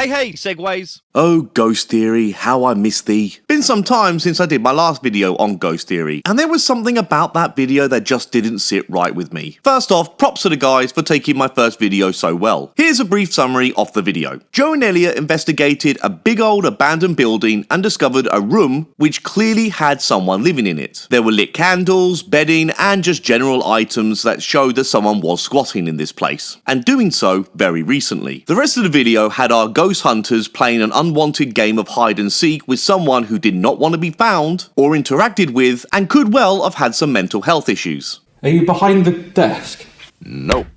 Hey, SEGways! Oh, ghost theory, how I miss thee. Been some time since I did my last video on ghost theory, and there was something about that video that just didn't sit right with me. First off, props to the guys for taking my first video so well. Here's a brief summary of the video. Joe and Elliot investigated a big old abandoned building and discovered a room which clearly had someone living in it. There were lit candles, bedding, and just general items that showed that someone was squatting in this place, and doing so very recently. The rest of the video had our ghost hunters playing an unwanted game of hide and seek with someone who did not want to be found or interacted with and could well have had some mental health issues. Are you behind the desk? No.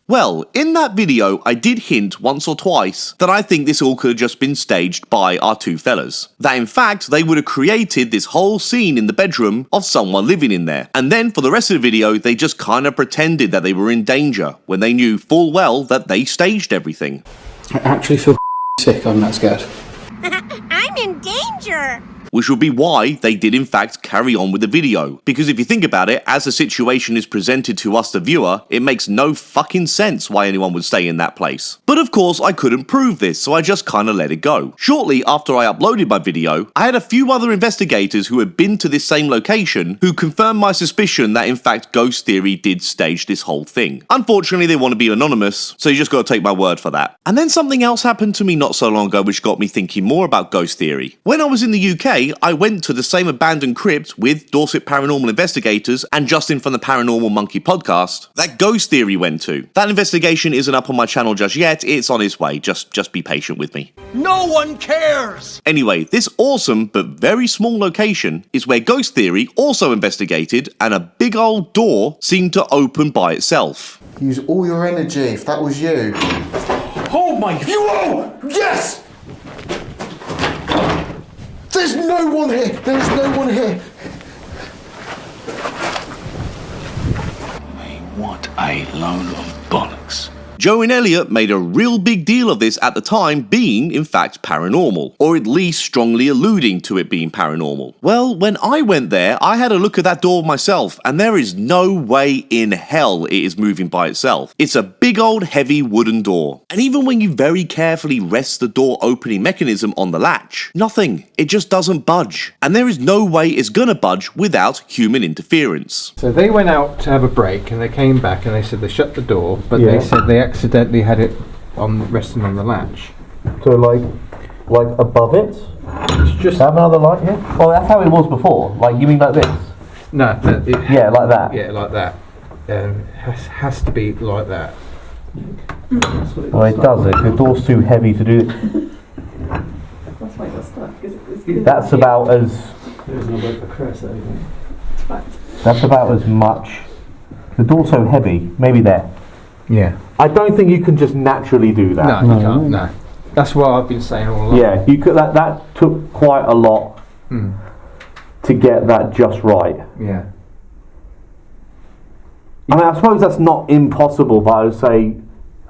Well, in that video, I did hint once or twice that I think this all could have just been staged by our two fellas. That in fact, they would have created this whole scene in the bedroom of someone living in there. And then for the rest of the video, they just kind of pretended that they were in danger when they knew full well that they staged everything. I actually feel sick, I'm that scared. I'm in danger! Which would be why they did in fact carry on with the video. Because if you think about it, as the situation is presented to us the viewer, it makes no fucking sense why anyone would stay in that place. But of course I couldn't prove this, so I just kinda let it go. Shortly after I uploaded my video, I had a few other investigators who had been to this same location who confirmed my suspicion that in fact Ghost Theory did stage this whole thing. Unfortunately they want to be anonymous, so you just gotta take my word for that. And then something else happened to me not so long ago which got me thinking more about Ghost Theory. When I was in the UK, I went to the same abandoned crypt with Dorset Paranormal investigators and Justin from the Paranormal Monkey podcast that Ghost Theory went to. That investigation isn't up on my channel just yet, it's on its way, just be patient with me. No one cares! Anyway, this awesome but very small location is where Ghost Theory also investigated and a big old door seemed to open by itself. Use all your energy if that was you. Oh my... You will! Yes! There's no one here! There's no one here! What a load of bollocks. Joe and Elliot made a real big deal of this at the time being, in fact, paranormal, or at least strongly alluding to it being paranormal. Well, when I went there, I had a look at that door myself, and there is no way in hell it is moving by itself. It's a big old heavy wooden door, and even when you very carefully rest the door opening mechanism on the latch, nothing. It just doesn't budge, and there is no way it's gonna budge without human interference. So they went out to have a break and they came back and they said they shut the door, but they said they accidentally had it on resting on the latch. So like above it? It's just Have another light here? Well, that's how it was before. Like, you mean like this? no, Yeah, like that. yeah, like that. Has to be like that. Well, it doesn't. The door's too heavy to do. That's why you're stuck. That's about as. There's no word for Chris, though. That's about as much. The door's so heavy. Maybe there. Yeah. I don't think you can just naturally do that. No, you can't. No. That's what I've been saying all along. Yeah, you could. That took quite a lot to get that just right. Yeah. I mean, I suppose that's not impossible, but I would say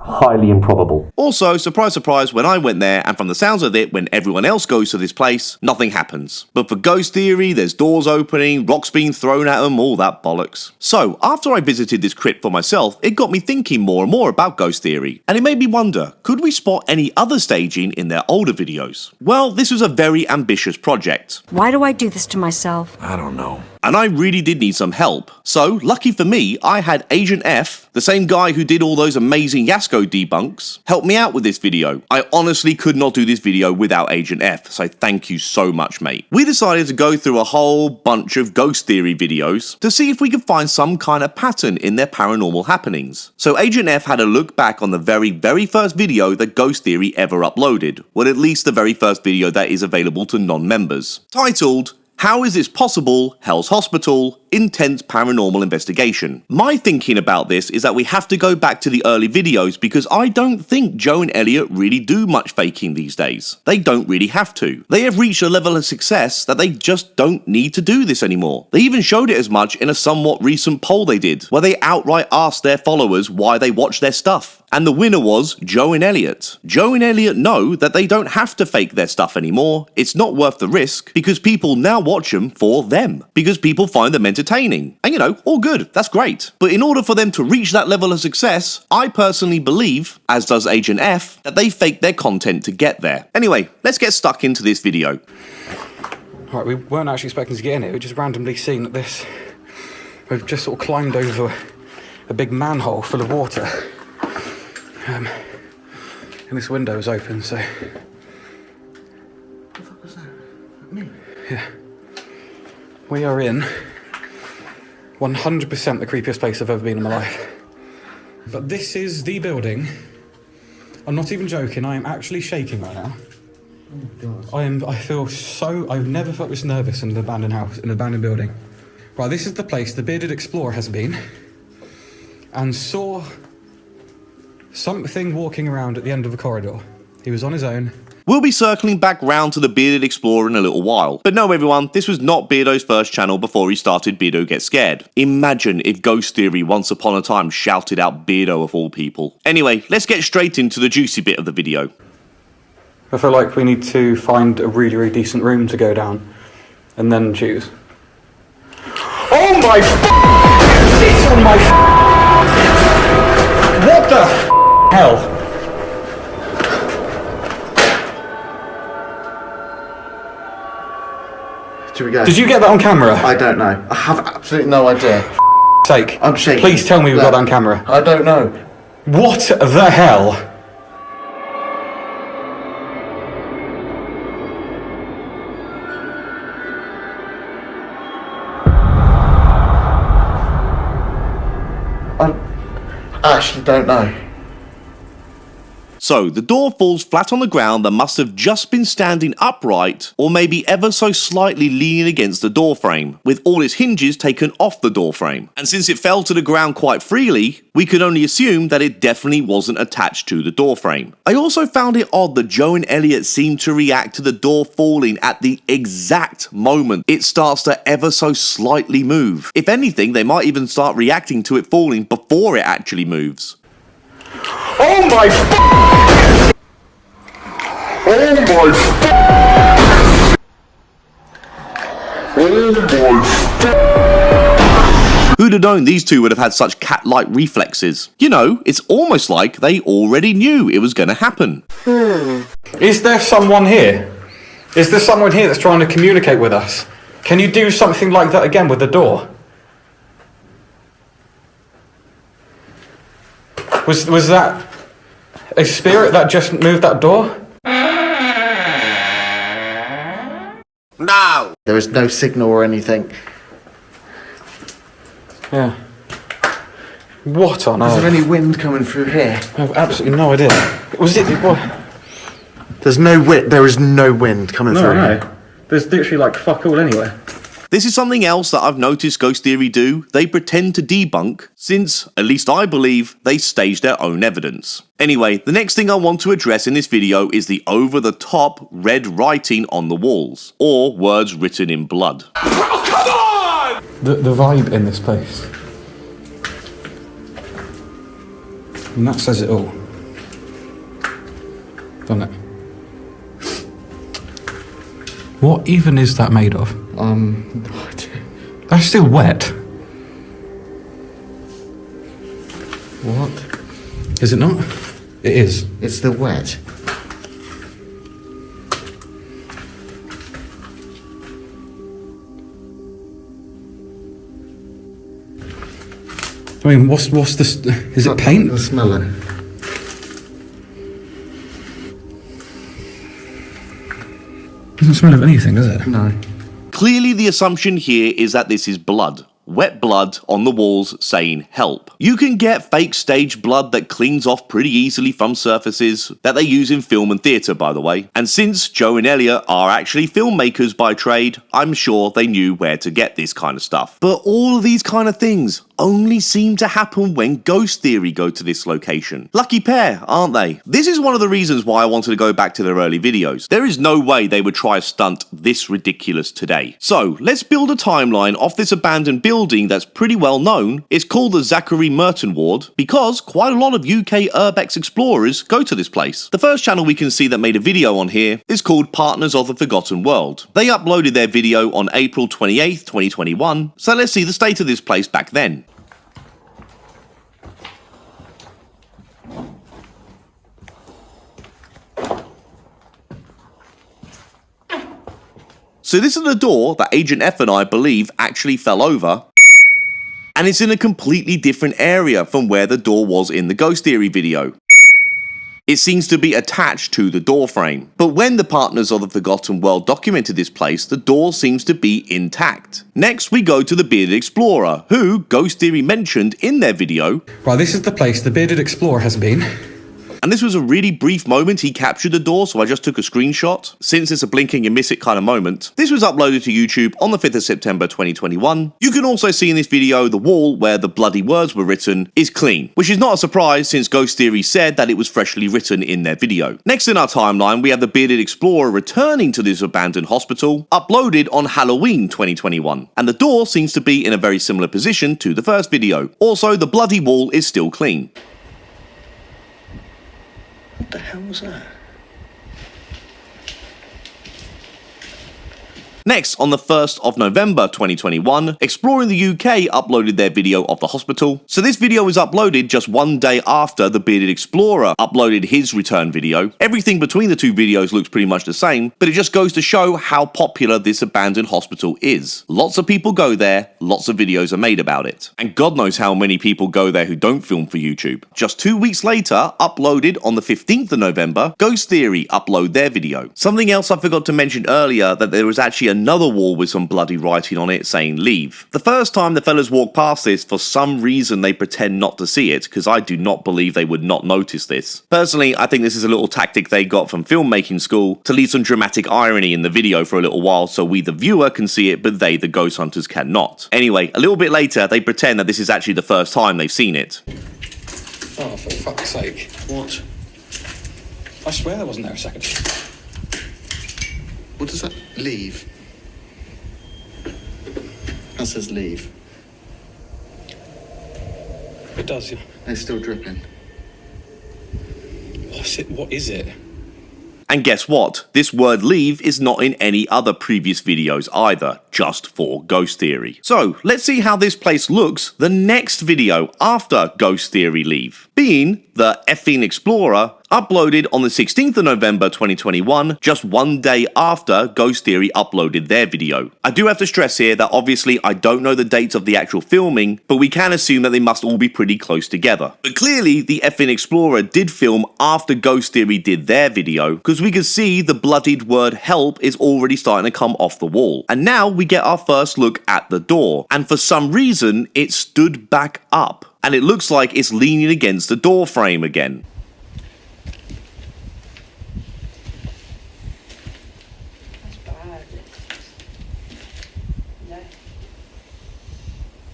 highly improbable. Also, surprise surprise, when I went there, and from the sounds of it, when everyone else goes to this place, nothing happens. But for Ghost Theory, there's doors opening, rocks being thrown at them, all that bollocks. So, after I visited this crypt for myself, it got me thinking more and more about Ghost Theory, and it made me wonder, could we spot any other staging in their older videos? Well, this was a very ambitious project. Why do I do this to myself? I don't know. And I really did need some help. So, lucky for me, I had Agent F, the same guy who did all those amazing Yasko debunks, help me out with this video. I honestly could not do this video without Agent F, so thank you so much, mate. We decided to go through a whole bunch of Ghost Theory videos to see if we could find some kind of pattern in their paranormal happenings. So Agent F had a look back on the very first video that Ghost Theory ever uploaded, well, at least the very first video that is available to non-members, titled How Is This Possible? Hell's Hospital, Intense Paranormal Investigation. My thinking about this is that we have to go back to the early videos because I don't think Joe and Elliot really do much faking these days. They don't really have to. They have reached a level of success that they just don't need to do this anymore. They even showed it as much in a somewhat recent poll they did, where they outright asked their followers why they watch their stuff. And the winner was Joe and Elliot. Joe and Elliot know that they don't have to fake their stuff anymore. It's not worth the risk because people now watch them for them. Because people find them entertaining entertaining. And you know, all good, that's great. But in order for them to reach that level of success, I personally believe, as does Agent F, that they faked their content to get there. Anyway, let's get stuck into this video. Right, we weren't actually expecting to get in here. We just randomly seen that this. We've just sort of climbed over a big manhole full of water. And this window is open, so. What the fuck was that? Me? Yeah. We are in 100% the creepiest place I've ever been in my life. But this is the building. I'm not even joking, I am actually shaking right now. I feel so, I've never felt this nervous in an abandoned house, in an abandoned building. Right, this is the place the bearded explorer has been and saw something walking around at the end of a corridor. He was on his own. We'll be circling back round to the Bearded Explorer in a little while. But no everyone, this was not Beardo's first channel before he started Beardo Get Scared. Imagine if Ghost Theory once upon a time shouted out Beardo of all people. Anyway, let's get straight into the juicy bit of the video. I feel like we need to find a really, really decent room to go down and then choose. Oh my shit on my what the hell? Should we go? Did you get that on camera? I don't know. I have absolutely no idea. Sake. I'm shaking. Please tell me we got that on camera. I don't know. What the hell? I actually don't know. So, the door falls flat on the ground that must have just been standing upright, or maybe ever so slightly leaning against the door frame, with all its hinges taken off the door frame. And since it fell to the ground quite freely, we could only assume that it definitely wasn't attached to the door frame. I also found it odd that Joe and Elliot seemed to react to the door falling at the exact moment it starts to ever so slightly move. If anything, they might even start reacting to it falling before it actually moves. Oh my Who'd have known these two would have had such cat-like reflexes? You know, it's almost like they already knew it was going to happen. Is there someone here? Is there someone here that's trying to communicate with us? Can you do something like that again with the door? Was that a spirit that just moved that door? No! There is no signal or anything. Yeah. What on Is earth? there any wind coming through here? I have absolutely no idea. Was it what? There's no wind. There is no wind coming through here. There's literally like fuck all anywhere. This is something else that I've noticed Ghost Theory do. They pretend to debunk, since, at least I believe, they stage their own evidence. Anyway, the next thing I want to address in this video is the over-the-top red writing on the walls, or words written in blood. Oh, come on! The vibe in this place. And that says it all. Doesn't it? What even is that made of? That's still wet. What? Is it not? It is. It's the wet. I mean, what's this? Is it paint? Smell it. Doesn't smell of anything, does it? No. Clearly the assumption here is that this is blood. Wet blood on the walls saying help. You can get fake stage blood that cleans off pretty easily from surfaces that they use in film and theatre, by the way. And since Joe and Elliot are actually filmmakers by trade, I'm sure they knew where to get this kind of stuff. But all of these kind of things only seem to happen when Ghost Theory go to this location. Lucky pair, aren't they? This is one of the reasons why I wanted to go back to their early videos. There is no way they would try a stunt this ridiculous today. So let's build a timeline off this abandoned building building that's pretty well known. It's called the Zachary Merton Ward because quite a lot of UK urbex explorers go to this place. The first channel we can see that made a video on here is called Partners of the Forgotten World. They uploaded their video on April 28th, 2021, so let's see the state of this place back then. So this is the door that Agent F and I believe actually fell over, and it's in a completely different area from where the door was in the Ghost Theory video. It seems to be attached to the door frame, but when the Partners of the Forgotten World documented this place, the door seems to be intact. Next we go to the Bearded Explorer, who Ghost Theory mentioned in their video. Right, this is the place the Bearded Explorer has been. And this was a really brief moment. He captured the door, so I just took a screenshot. Since it's a blinking and miss it kind of moment. This was uploaded to YouTube on the 5th of September 2021. You can also see in this video the wall where the bloody words were written is clean, which is not a surprise since Ghost Theory said that it was freshly written in their video. Next in our timeline, we have the Bearded Explorer returning to this abandoned hospital, uploaded on Halloween 2021. And the door seems to be in a very similar position to the first video. Also, the bloody wall is still clean. What the hell was that? Next, on the 1st of November 2021, Exploring the UK uploaded their video of the hospital. So this video was uploaded just one day after the Bearded Explorer uploaded his return video. Everything between the two videos looks pretty much the same, but it just goes to show how popular this abandoned hospital is. Lots of people go there, lots of videos are made about it. And God knows how many people go there who don't film for YouTube. Just 2 weeks later, uploaded on the 15th of November, Ghost Theory upload their video. Something else I forgot to mention earlier, that there was actually another wall with some bloody writing on it saying leave. The first time the fellas walk past this, for some reason they pretend not to see it, because I do not believe they would not notice this. Personally, I think this is a little tactic they got from filmmaking school to leave some dramatic irony in the video for a little while so we the viewer can see it but they the ghost hunters cannot. Anyway, a little bit later they pretend that this is actually the first time they've seen it. Oh, for fuck's sake. What? I swear that wasn't there a second. What does that leave? That says leave. It does, yeah. It's still dripping. What's it? What is it? And guess what? This word leave is not in any other previous videos either, just for Ghost Theory. So, let's see how this place looks the next video after Ghost Theory leave, being the Effing Explorer, uploaded on the 16th of November 2021, just one day after Ghost Theory uploaded their video. I do have to stress here that obviously I don't know the dates of the actual filming, but we can assume that they must all be pretty close together. But clearly, the Effing Explorer did film after Ghost Theory did their video, because we can see the bloodied word help is already starting to come off the wall. And now we get our first look at the door, and for some reason, it stood back up. And it looks like it's leaning against the door frame again.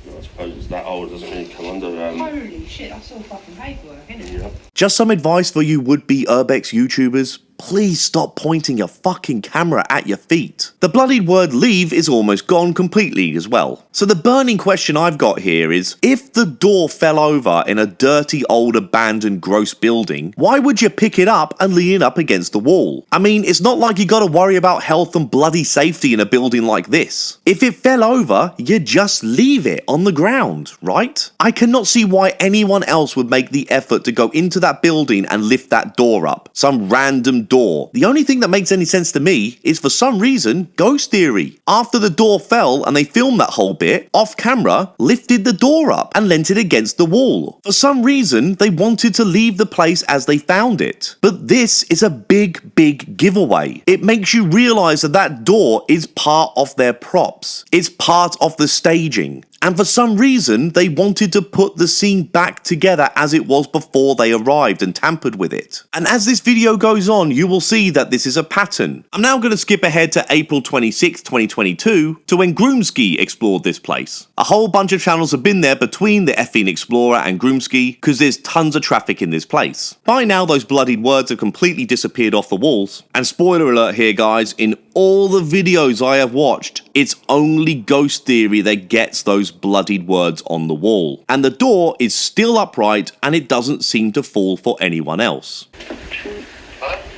I suppose it's that old, doesn't really come under. Holy shit, that's all fucking paperwork, isn't it? Yeah. Just some advice for you would-be urbex YouTubers. Please stop pointing your fucking camera at your feet. The bloodied word leave is almost gone completely as well. So the burning question I've got here is, if the door fell over in a dirty old abandoned gross building, why would you pick it up and lean it up against the wall? I mean, it's not like you gotta worry about health and bloody safety in a building like this. If it fell over, you just leave it on the ground, right? I cannot see why anyone else would make the effort to go into that building and lift that door up. Some random door. The only thing that makes any sense to me is for some reason, Ghost Theory, after the door fell and they filmed that whole bit, off camera, lifted the door up and leant it against the wall. For some reason, they wanted to leave the place as they found it. But this is a big giveaway. It makes you realize that that door is part of their props. It's part of the staging. And for some reason, they wanted to put the scene back together as it was before they arrived and tampered with it. And as this video goes on, you will see that this is a pattern. I'm now going to skip ahead to April 26, 2022, to when Groomski explored this place. A whole bunch of channels have been there between the Effing Explorer and Groomski, because there's tons of traffic in this place. By now, those bloodied words have completely disappeared off the walls. And spoiler alert here, guys, in all the videos I have watched, It's only Ghost Theory that gets those bloodied words on the wall. And the door is still upright and it doesn't seem to fall for anyone else.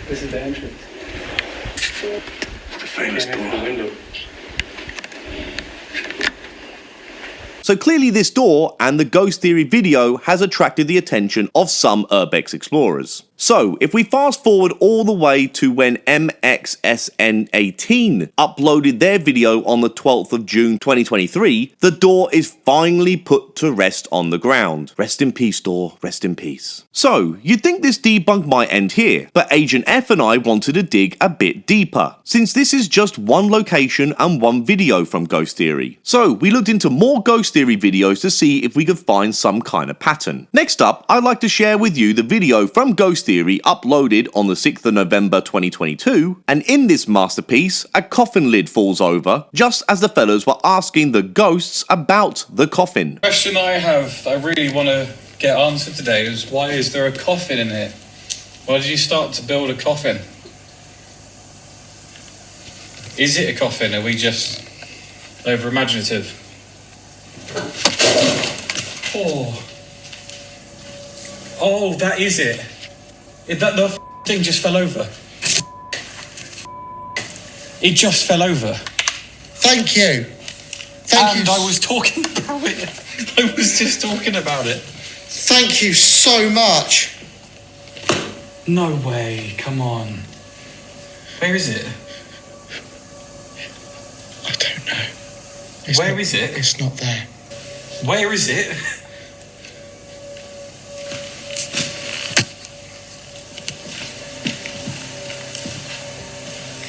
This is the entrance. The famous door. So clearly this door and the Ghost Theory video has attracted the attention of some urbex explorers. So if we fast forward all the way to when MXSN18 uploaded their video on the 12th of June 2023, the door is finally put to rest on the ground. Rest in peace, door, rest in peace. So you'd think this debunk might end here, but Agent F and I wanted to dig a bit deeper, since this is just one location and one video from Ghost Theory. So we looked into more Ghost Theory videos to see if we could find some kind of pattern. Next up, I'd like to share with you the video from Ghost Theory uploaded on the 6th of November 2022, and in this masterpiece, a coffin lid falls over just as the fellas were asking the ghosts about the coffin. The question I have that I really want to get answered today is, why is there a coffin in here? Why did you start to build a coffin? Is it a coffin? Are we just over imaginative? Oh, that is it. The thing just fell over. It just fell over. Thank you. Thank you. I was talking about it. I was just talking about it. Thank you so much. No way. Come on. Where is it? I don't know. Where is it? It's not there. Where is it?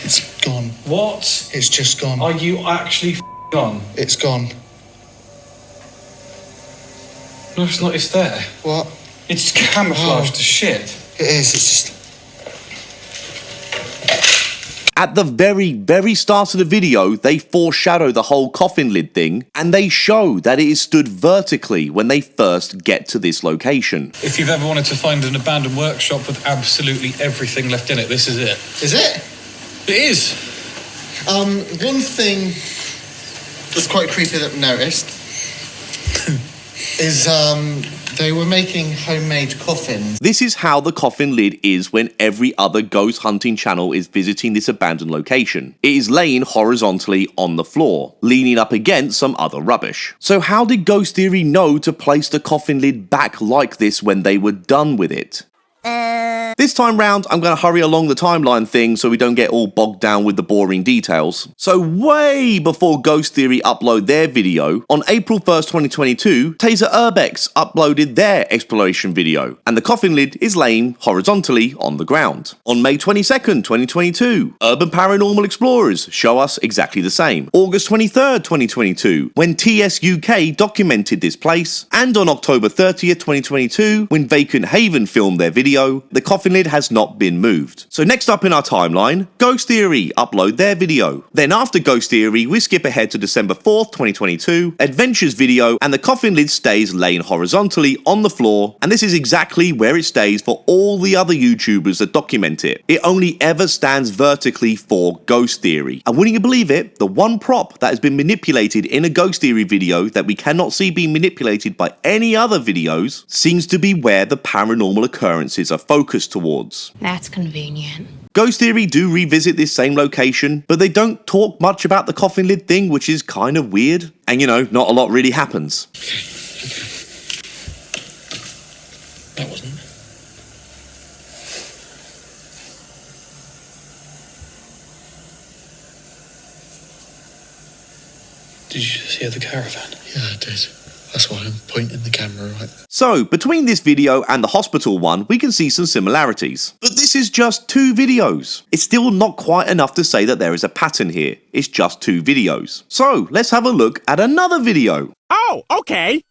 It's gone. What? It's just gone. Are you actually gone? It's gone. No, it's not. It's there. What? It's camouflaged to shit. It is. It's just... At the very start of the video, they foreshadow the whole coffin lid thing, and they show that it is stood vertically when they first get to this location. If you've ever wanted to find an abandoned workshop with absolutely everything left in it, this is it. Is it? It is. One thing that's quite creepy that I've noticed is they were making homemade coffins. This is how the coffin lid is when every other ghost hunting channel is visiting this abandoned location. It is laying horizontally on the floor, leaning up against some other rubbish. So how did Ghost Theory know to place the coffin lid back like this when they were done with it? This time round, I'm going to hurry along the timeline thing so we don't get all bogged down with the boring details. So way before Ghost Theory upload their video, on April 1st, 2022, Taser Urbex uploaded their exploration video, and the coffin lid is laying horizontally on the ground. On May 22nd, 2022, Urban Paranormal Explorers show us exactly the same. August 23rd, 2022, when TS UK documented this place, and on October 30th, 2022, when Vacant Haven filmed their video, the coffin lid has not been moved. So next up in our timeline, Ghost Theory upload their video. Then after Ghost Theory, we skip ahead to December 4th, 2022, Adventures video, and the coffin lid stays laying horizontally on the floor, and this is exactly where it stays for all the other YouTubers that document it. It only ever stands vertically for Ghost Theory. And wouldn't you believe it, the one prop that has been manipulated in a Ghost Theory video that we cannot see being manipulated by any other videos seems to be where the paranormal occurrences are focused towards. That's convenient. Ghost Theory do revisit this same location, but they don't talk much about the coffin lid thing, which is kind of weird. And you know, not a lot really happens. That wasn't. Did you just hear the caravan? Yeah, I did. That's why I'm pointing the camera right there. So, between this video and the hospital one, we can see some similarities. But this is just two videos. It's still not quite enough to say that there is a pattern here. It's just two videos. So, let's have a look at another video. Oh, okay.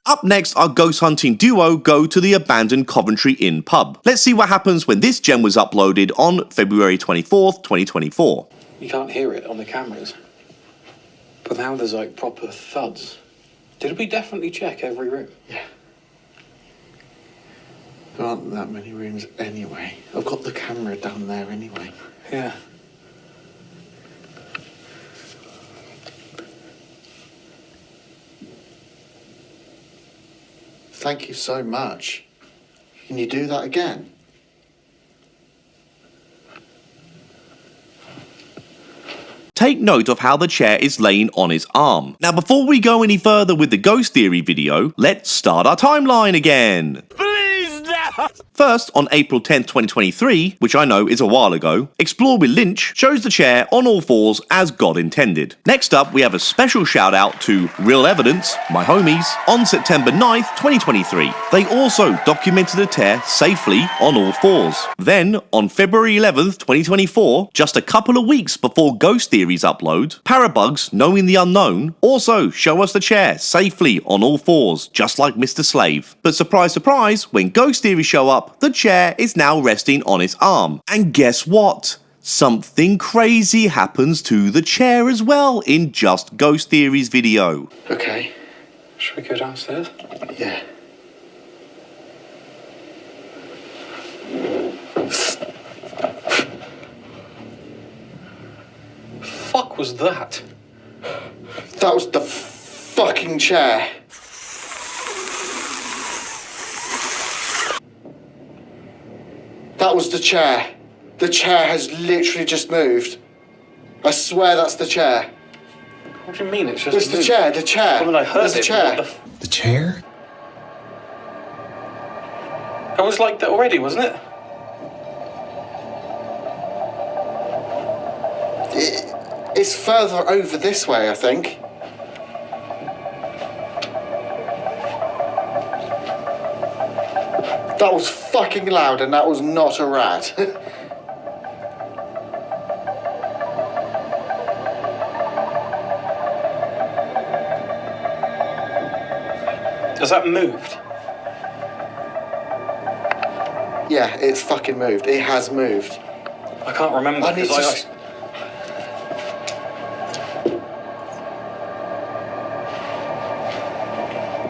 Up next, our ghost hunting duo go to the abandoned Coventry Inn pub. Let's see what happens when this gem was uploaded on February 24th, 2024. You can't hear it on the cameras. But now there's like proper thuds. Did we definitely check every room? Yeah. There aren't that many rooms anyway. I've got the camera down there anyway. Yeah. Thank you so much. Can you do that again? Take note of how the chair is laying on its arm. Now before we go any further with the ghost theory video, let's start our timeline again. Please no! First, on April 10th, 2023, which I know is a while ago, Explore with Lynch shows the chair on all fours as God intended. Next up, we have a special shout out to Real Evidence, my homies, on September 9th, 2023. They also documented the chair safely on all fours. Then, on February 11th, 2024, just a couple of weeks before Ghost Theories upload, Parabugs, Knowing the Unknown, also show us the chair safely on all fours, just like Mr. Slave. But surprise, surprise, when Ghost Theories show up, the chair is now resting on its arm. And guess what? Something crazy happens to the chair as well in just Ghost Theories video. Okay. Should we go downstairs? Yeah. Fuck was that? That was the fucking chair. That was the chair. The chair has literally just moved. I swear that's the chair. What do you mean it's just It's the chair, the chair. Well, then I heard There's the it. chair. What The chair? It was like that already, wasn't it? It's further over this way, I think. That was fucking loud and that was not a rat. Has that moved? Yeah, it's fucking moved. It has moved. I can't remember. I need because to...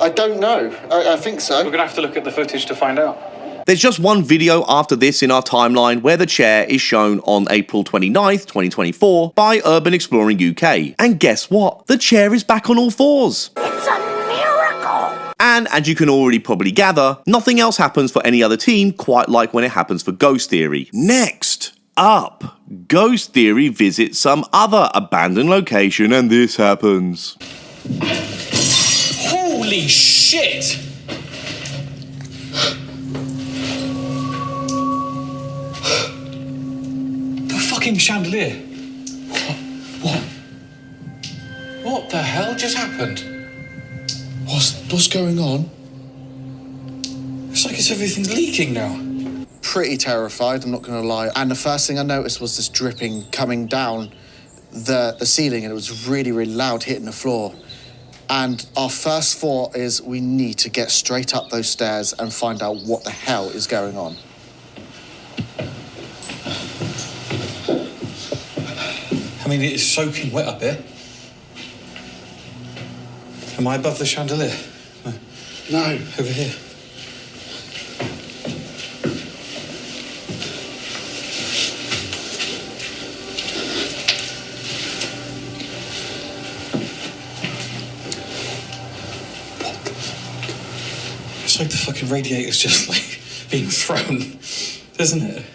I don't know. I think so. We're going to have to look at the footage to find out. There's just one video after this in our timeline where the chair is shown on April 29th, 2024 by Urban Exploring UK. And guess what? The chair is back on all fours. It's a miracle! And as you can already probably gather, nothing else happens for any other team quite like when it happens for Ghost Theory. Next up, Ghost Theory visits some other abandoned location and this happens. Holy shit! The fucking chandelier. What? What the hell just happened? What's going on? It's like everything's leaking now. Pretty terrified, I'm not going to lie. And the first thing I noticed was this dripping coming down the ceiling, and it was really, really loud, hitting the floor. And our first thought is we need to get straight up those stairs and find out what the hell is going on. I mean, it is soaking wet up here. Am I above the chandelier? No. Over here. It's like the fucking radiator's just like being thrown, isn't it?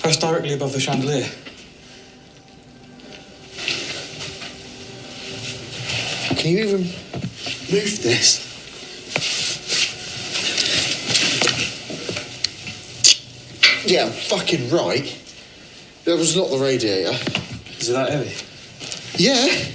That's directly above the chandelier. Can you even move this? Yeah, I'm fucking right. That was not the radiator. Is it that heavy? Yeah.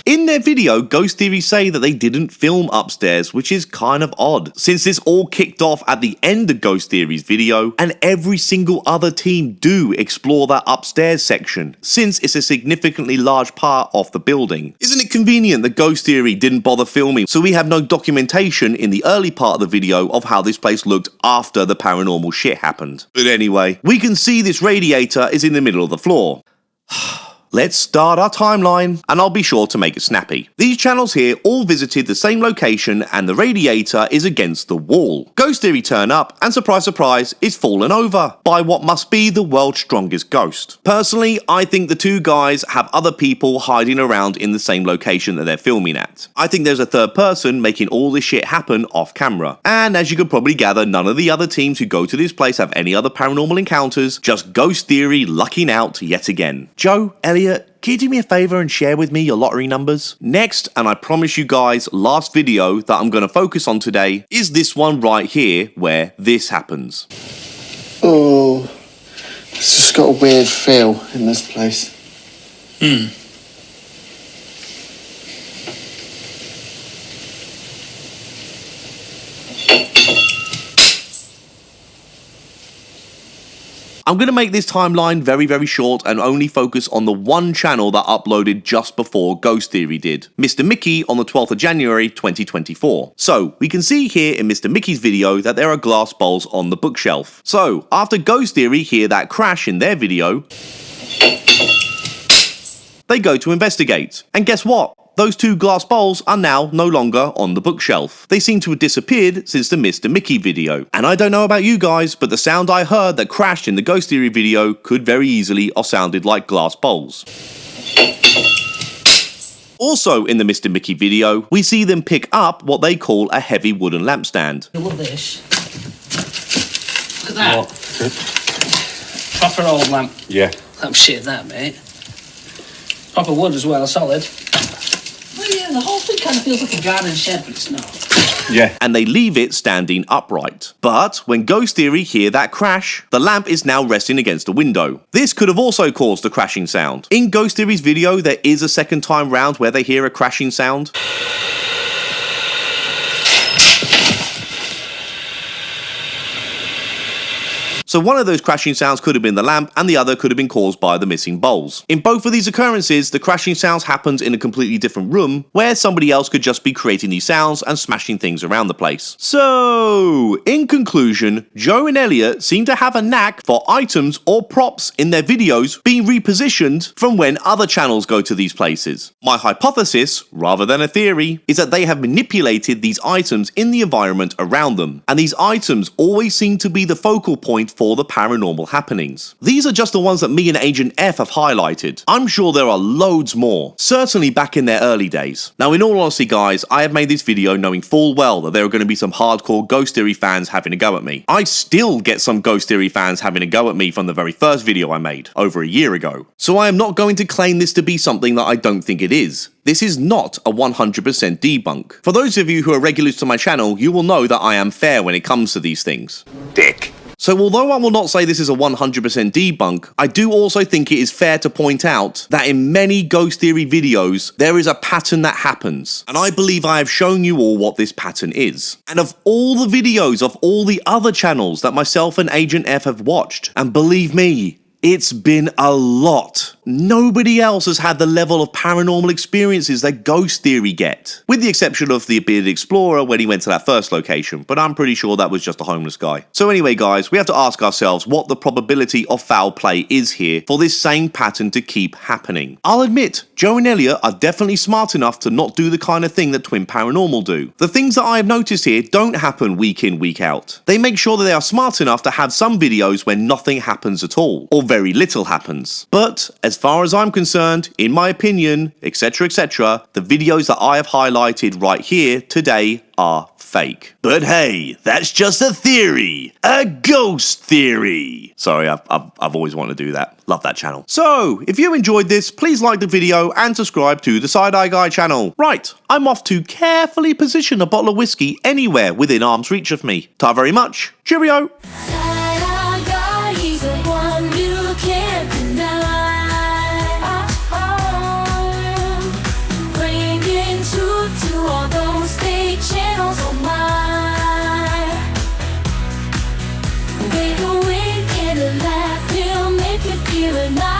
In their video, Ghost Theory say that they didn't film upstairs, which is kind of odd, since this all kicked off at the end of Ghost Theory's video, and every single other team do explore that upstairs section, since it's a significantly large part of the building. Isn't it convenient that Ghost Theory didn't bother filming, so we have no documentation in the early part of the video of how this place looked after the paranormal shit happened? But anyway, we can see this radiator is in the middle of the floor. let's start our timeline, and I'll be sure to make it snappy. These channels here all visited the same location, and the radiator is against the wall. Ghost Theory turn up, and surprise surprise, is fallen over by what must be the world's strongest ghost. Personally, I think the two guys have other people hiding around in the same location that they're filming at. I think there's a third person making all this shit happen off camera. And as you could probably gather, none of the other teams who go to this place have any other paranormal encounters, just Ghost Theory lucking out yet again. Joe, Elliot, can you do me a favour and share with me your lottery numbers? Next, and I promise you guys, last video that I'm going to focus on today is this one right here where this happens. Oh, it's just got a weird feel in this place. I'm going to make this timeline very, very short and only focus on the one channel that uploaded just before Ghost Theory did, Mr. Mickey on the 12th of January 2024. So, we can see here in Mr. Mickey's video that there are glass bowls on the bookshelf. So, after Ghost Theory hear that crash in their video, they go to investigate. And guess what? Those two glass bowls are now no longer on the bookshelf. They seem to have disappeared since the Mr. Mickey video. And I don't know about you guys, but the sound I heard that crashed in the Ghost Theory video could very easily have sounded like glass bowls. Also in the Mr. Mickey video, we see them pick up what they call a heavy wooden lampstand. Look at this. Look at that. Proper old lamp. Yeah. Lampshade that, mate. Proper wood as well, solid. Well, yeah, the whole thing kind of feels like a garden shed, but it's not. Yeah. And they leave it standing upright. But when Ghost Theory hear that crash, the lamp is now resting against a window. This could have also caused the crashing sound. In Ghost Theory's video, there is a second time round where they hear a crashing sound. So one of those crashing sounds could have been the lamp, and the other could have been caused by the missing bowls. In both of these occurrences, the crashing sounds happened in a completely different room, where somebody else could just be creating these sounds and smashing things around the place. So, in conclusion, Joe and Elliot seem to have a knack for items or props in their videos being repositioned from when other channels go to these places. My hypothesis, rather than a theory, is that they have manipulated these items in the environment around them, and these items always seem to be the focal point for the paranormal happenings. These are just the ones that me and Agent F have highlighted. I'm sure there are loads more, certainly back in their early days. Now, in all honesty guys, I have made this video knowing full well that there are going to be some hardcore Ghost Theory fans having a go at me. I still get some Ghost Theory fans having a go at me from the very first video I made, over a year ago. So I am not going to claim this to be something that I don't think it is. This is not a 100% debunk. For those of you who are regulars to my channel, you will know that I am fair when it comes to these things. Dick. So although I will not say this is a 100% debunk, I do also think it is fair to point out that in many Ghost Theory videos, there is a pattern that happens. And I believe I have shown you all what this pattern is. And of all the videos of all the other channels that myself and Agent F have watched, and believe me, it's been a lot. Nobody else has had the level of paranormal experiences that Ghost Theory get. With the exception of the Bearded Explorer when he went to that first location, but I'm pretty sure that was just a homeless guy. So anyway guys, we have to ask ourselves what the probability of foul play is here for this same pattern to keep happening. I'll admit, Joe and Elliot are definitely smart enough to not do the kind of thing that Twin Paranormal do. The things that I have noticed here don't happen week in, week out. They make sure that they are smart enough to have some videos where nothing happens at all, or very little happens. But as far as I'm concerned, in my opinion, etc, the videos that I have highlighted right here today are fake. But hey, that's just a theory. A ghost theory. Sorry, I've always wanted to do that. Love that channel. So, if you enjoyed this, please like the video and subscribe to the Side Eye Guy channel. Right, I'm off to carefully position a bottle of whiskey anywhere within arm's reach of me. Ta very much. Cheerio. With a wink and a laugh, he'll make you feel alive.